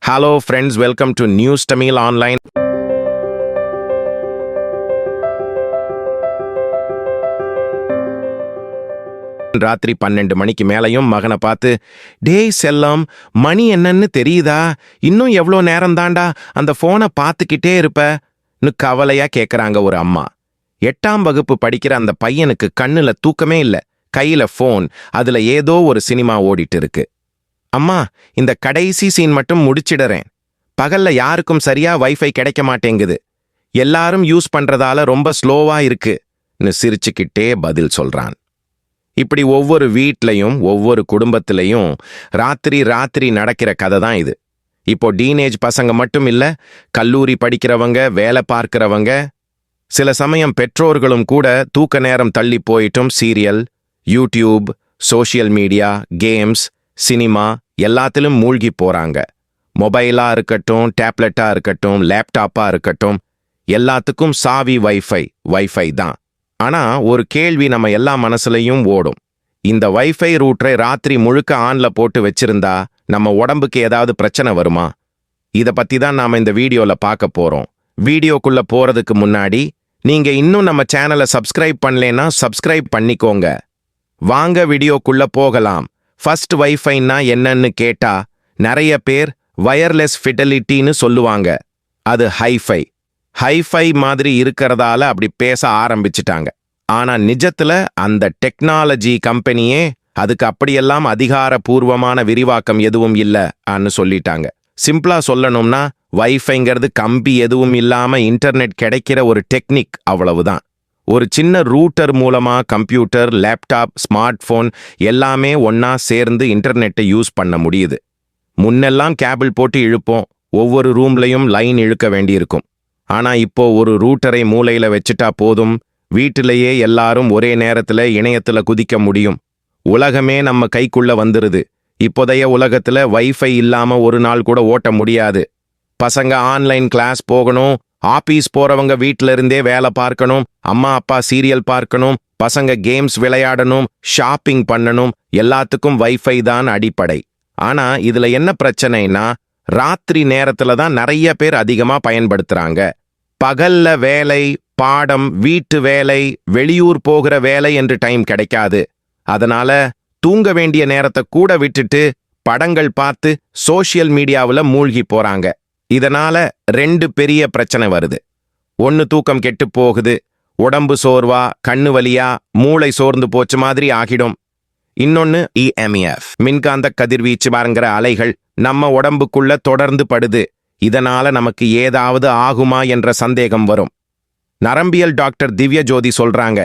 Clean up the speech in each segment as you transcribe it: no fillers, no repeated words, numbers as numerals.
Hello friends, welcome to News Tamil Online. ராத்திரி 12 மணிக்கு மேலையும் மகனை பார்த்து, டேய் செல்லம், மணி என்னன்னு தெரியுதா? இன்னும் எவ்வளோ நேரம் தாண்டா அந்த போனை பார்த்துக்கிட்டே இருப்பன்னு கவலையா கேட்கறாங்க ஒரு அம்மா. 8ஆம் வகுப்பு படிக்கிற அந்த பையனுக்கு கண்ணுல தூக்கமே இல்ல. கையில போன், அதுல ஏதோ ஒரு சினிமா ஓடிட்டு இருக்கு. அம்மா, இந்த கடைசி சீன் மட்டும் முடிச்சிடறேன். பகல்ல யாருக்கும் சரியா வைஃபை கிடைக்க மாட்டேங்குது. எல்லாரும் யூஸ் பண்றதால ரொம்ப ஸ்லோவா இருக்குன்னு சிரிச்சுக்கிட்டே பதில் சொல்றான். இப்படி ஒவ்வொரு வீட்லையும் ஒவ்வொரு குடும்பத்திலையும் ராத்திரி நடக்கிற கதை தான் இது. இப்போ டீனேஜ் பசங்க மட்டும் இல்ல, கல்லூரி படிக்கிறவங்க, வேலை பார்க்கிறவங்க, சில சமயம் பெற்றோர்களும் கூட தூக்க நேரம் தள்ளி போயிட்டும் serial, YouTube, social media, games, cinema எல்லாத்திலும் மூழ்கி போறாங்க. மொபைலா இருக்கட்டும், டேப்லெட்டா இருக்கட்டும், லேப்டாப்பா இருக்கட்டும், எல்லாத்துக்கும் சாவி வைஃபை தான். ஆனா ஒரு கேள்வி நம்ம எல்லா மனசுலையும் ஓடும். இந்த வைஃபை ரூட்டரை ராத்திரி முழுக்க ஆன்ல போட்டு வச்சிருந்தா நம்ம உடம்புக்கு ஏதாவது பிரச்சனை வருமா? இத பத்தி தான் நாம இந்த வீடியோல பார்க்க போறோம். வீடியோக்குள்ள போறதுக்கு முன்னாடி நீங்க இன்னும் நம்ம சேனலை சப்ஸ்கிரைப் பண்ணலனா சப்ஸ்கிரைப் பண்ணிக்கோங்க. வாங்க வீடியோக்குள்ள போகலாம். ஃபர்ஸ்ட் வைஃபைன்னா என்னன்னு கேட்டா நிறைய பேர் வயர்லெஸ் ஃபிடலிட்டின்னு சொல்லுவாங்க. அது ஹைஃபை மாதிரி இருக்கிறதால அப்படி பேச ஆரம்பிச்சிட்டாங்க. ஆனா நிஜத்துல அந்த டெக்னாலஜி கம்பெனியே அதுக்கு அப்படியெல்லாம் அதிகாரபூர்வமான விரிவாக்கம் எதுவும் இல்லன்னு சொல்லிட்டாங்க. சிம்பிளா சொல்லணும்னா வைஃபைங்கிறது கம்பி எதுவும் இல்லாம இன்டர்நெட் கிடைக்கிற ஒரு டெக்னிக், அவ்வளவுதான். ஒரு சின்ன ரூட்டர் மூலமா கம்ப்யூட்டர், லேப்டாப், ஸ்மார்ட் போன் எல்லாமே ஒன்னா சேர்ந்து இன்டர்நெட்டை யூஸ் பண்ண முடியுது. முன்னெல்லாம் கேபிள் போட்டு இழுப்போம், ஒவ்வொரு ரூம்லையும் லைன் இழுக்க வேண்டியிருக்கும். ஆனா இப்போ ஒரு ரூட்டரை மூலையில வச்சுட்டா போதும், வீட்டிலேயே எல்லாரும் ஒரே நேரத்துல இணையத்துல குதிக்க முடியும். உலகமே நம்ம கைக்குள்ள வந்துருது. இப்போதைய உலகத்துல வைஃபை இல்லாம ஒரு நாள் கூட ஓட்ட முடியாது. பசங்க ஆன்லைன் கிளாஸ் போகணும், ஆபீஸ் போறவங்க வீட்ல இருந்தே வேலை பார்க்கணும், அம்மா அப்பா சீரியல் பார்க்கணும், பசங்க கேம்ஸ் விளையாடணும், ஷாப்பிங் பண்ணணும், எல்லாத்துக்கும் வைஃபை தான் அடிப்படை. ஆனா இதுல என்ன பிரச்சனைனா, ராத்திரி நேரத்துல தான் நிறைய பேர் அதிகமா பயன்படுத்துறாங்க. பகல்ல வேலை, பாடம், வீட்டு வேலை, வெளியூர் போகிற வேலை என்று டைம் கிடைக்காது. அதனால தூங்க வேண்டிய நேரத்தை கூட விட்டுட்டு படங்கள் பார்த்து சோஷியல் மீடியாவுல மூழ்கி போறாங்க. இதனால 2 பெரிய பிரச்சனை வருது. ஒன்னு, தூக்கம் கெட்டு போகுது, உடம்பு சோர்வா, கண்ணு வலியா, மூளை சோர்ந்து போச்சு மாதிரி ஆகிடும். இன்னொன்னு EMF, மின்காந்த கதிர்வீச்சு பாருங்கிற அலைகள் நம்ம உடம்புக்குள்ள தொடர்ந்து படுது. இதனால நமக்கு ஏதாவது ஆகுமா என்ற சந்தேகம் வரும். நரம்பியல் டாக்டர் திவ்ய ஜோதி சொல்றாங்க,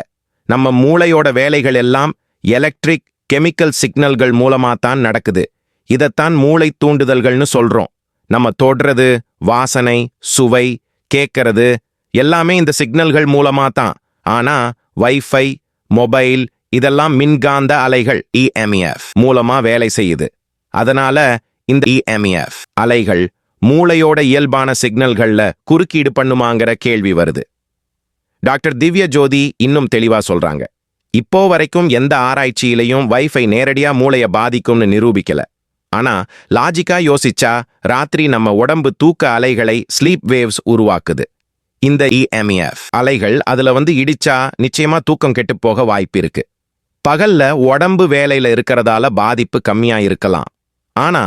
நம்ம மூளையோட வேலைகள் எல்லாம் எலக்ட்ரிக் கெமிக்கல் சிக்னல்கள் மூலமா தான் நடக்குது. இதத்தான் மூளை தூண்டுதல்கள்னு சொல்றோம். நம்ம தொடுறது, வாசனை, சுவை, கேட்கறது எல்லாமே இந்த சிக்னல்கள் மூலமா தான். ஆனா வைஃபை, மொபைல் இதெல்லாம் மின்காந்த அலைகள் EMF மூலமா வேலை செய்யுது. அதனால இந்த EMF அலைகள் மூளையோட இயல்பான சிக்னல்கள்ல குறுக்கீடு பண்ணுமாங்கிற கேள்வி வருது. டாக்டர் திவ்ய ஜோதி இன்னும் தெளிவா சொல்றாங்க, இப்போ வரைக்கும் எந்த ஆராய்ச்சியிலையும் வைஃபை நேரடியா மூளைய பாதிக்கும்னு நிரூபிக்கல. ஆனா லாஜிக்கா யோசிச்சா ராத்திரி நம்ம உடம்பு தூக்க அலைகளை, ஸ்லீப் வேவ்ஸ் உருவாக்குது. இந்த EMF அலைகள் அதுல இடிச்சா நிச்சயமா தூக்கம் கெட்டு போக வாய்ப்பு இருக்கு. பகல்ல உடம்பு வேலையில இருக்கிறதால பாதிப்பு கம்மியா இருக்கலாம். ஆனா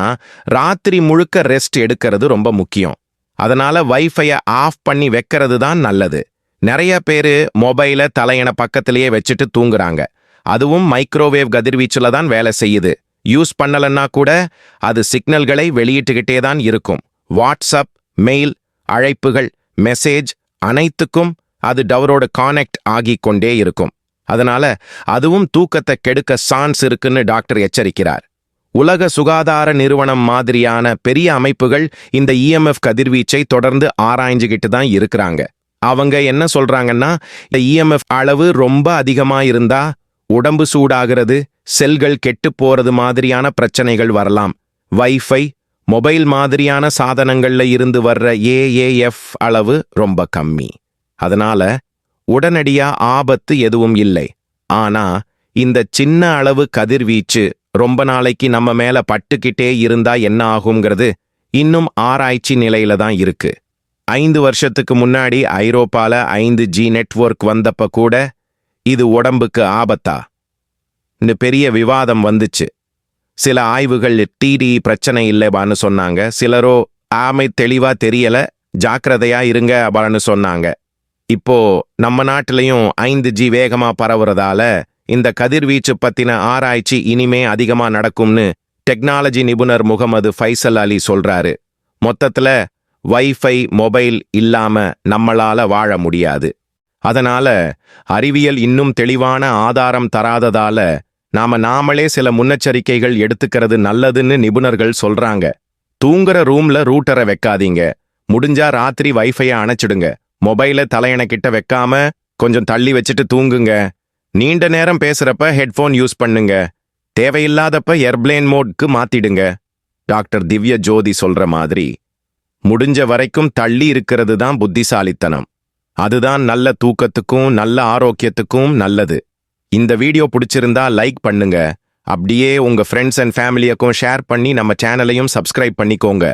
ராத்திரி முழுக்க ரெஸ்ட் எடுக்கிறது ரொம்ப முக்கியம். அதனால வைஃபைய ஆஃப் பண்ணி வைக்கிறது தான் நல்லது. நிறைய பேரு மொபைல தலையண பக்கத்திலேயே வச்சுட்டு தூங்குறாங்க. அதுவும் மைக்ரோவேவ் கதிர்வீச்சுல தான் வேலை செய்யுது. யூஸ் பண்ணலன்னா கூட அது சிக்னல்களை வெளியிட்டுக்கிட்டே தான் இருக்கும். வாட்ஸ்அப், மெயில், அழைப்புகள், மெசேஜ் அனைத்துக்கும் அது டவரோட கானெக்ட் ஆகி கொண்டே இருக்கும். அதனால அதுவும் தூக்கத்தை கெடுக்க சான்ஸ் இருக்குன்னு டாக்டர் எச்சரிக்கிறார். உலக சுகாதார நிறுவனம் மாதிரியான பெரிய அமைப்புகள் இந்த EMF கதிர்வீச்சை தொடர்ந்து ஆராய்ஞ்சுகிட்டு தான் இருக்கிறாங்க. அவங்க என்ன சொல்றாங்கன்னா, இந்த EMF அளவு ரொம்ப அதிகமா இருந்தா உடம்பு சூடாகிறது, செல்கள் கெட்டு போறது மாதிரியான பிரச்சனைகள் வரலாம். வைஃபை, மொபைல் மாதிரியான சாதனங்கள்ல இருந்து வர்ற AAF அளவு ரொம்ப கம்மி. அதனால உடனடியா ஆபத்து எதுவும் இல்லை. ஆனா இந்த சின்ன அளவு கதிர்வீச்சு ரொம்ப நாளைக்கு நம்ம மேல பட்டுக்கிட்டே இருந்தா என்ன ஆகுங்கிறது இன்னும் ஆராய்ச்சி நிலையில தான் இருக்கு. 5 வருஷத்துக்கு முன்னாடி ஐரோப்பால 5G நெட்வொர்க் வந்தப்ப கூட இது உடம்புக்கு ஆபத்தா பெரிய விவாதம் வந்துச்சு. சில ஆய்வுகள் டிடி பிரச்சனை இல்லைபான்னு சொன்னாங்க. சிலரோ ஆமை தெளிவா தெரியல, ஜாக்கிரதையா இருங்க அப்பான்னு சொன்னாங்க. இப்போ நம்ம நாட்டிலையும் 5G வேகமா பரவுறதால இந்த கதிர்வீச்சு பத்தின ஆராய்ச்சி இனிமே அதிகமா நடக்கும்னு டெக்னாலஜி நிபுணர் முகமது ஃபைசல் அலி சொல்றாரு. மொத்தத்துல வைஃபை மொபைல் இல்லாம நம்மளால வாழ முடியாது. அதனால அறிவியல் இன்னும் தெளிவான ஆதாரம் தராததால நாமளே சில முன்னெச்சரிக்கைகள் எடுத்துக்கிறது நல்லதுன்னு நிபுணர்கள் சொல்றாங்க. தூங்குற ரூம்ல ரூட்டரை வைக்காதீங்க. முடிஞ்சா ராத்திரி வைஃபையை அணைச்சிடுங்க. மொபைல தலையணை கிட்ட வைக்காம கொஞ்சம் தள்ளி வச்சுட்டு தூங்குங்க. நீண்ட நேரம் பேசுறப்ப ஹெட்போன் யூஸ் பண்ணுங்க. தேவையில்லாதப்ப ஏர்ப்ளேன் மோட்க்கு மாத்திடுங்க. டாக்டர் திவ்ய ஜோதி சொல்ற மாதிரி முடிஞ்ச வரைக்கும் தள்ளி இருக்கிறது தான் புத்திசாலித்தனம். அதுதான் நல்ல தூக்கத்துக்கும் நல்ல ஆரோக்கியத்துக்கும் நல்லது. இந்த வீடியோ பிடிச்சிருந்தா லைக் பண்ணுங்க. அப்படியே உங்க ஃப்ரெண்ட்ஸ் அண்ட் ஃபேமிலியக்கும் ஷேர் பண்ணி நம்ம சேனலையும் சப்ஸ்கிரைப் பண்ணிக்கோங்க.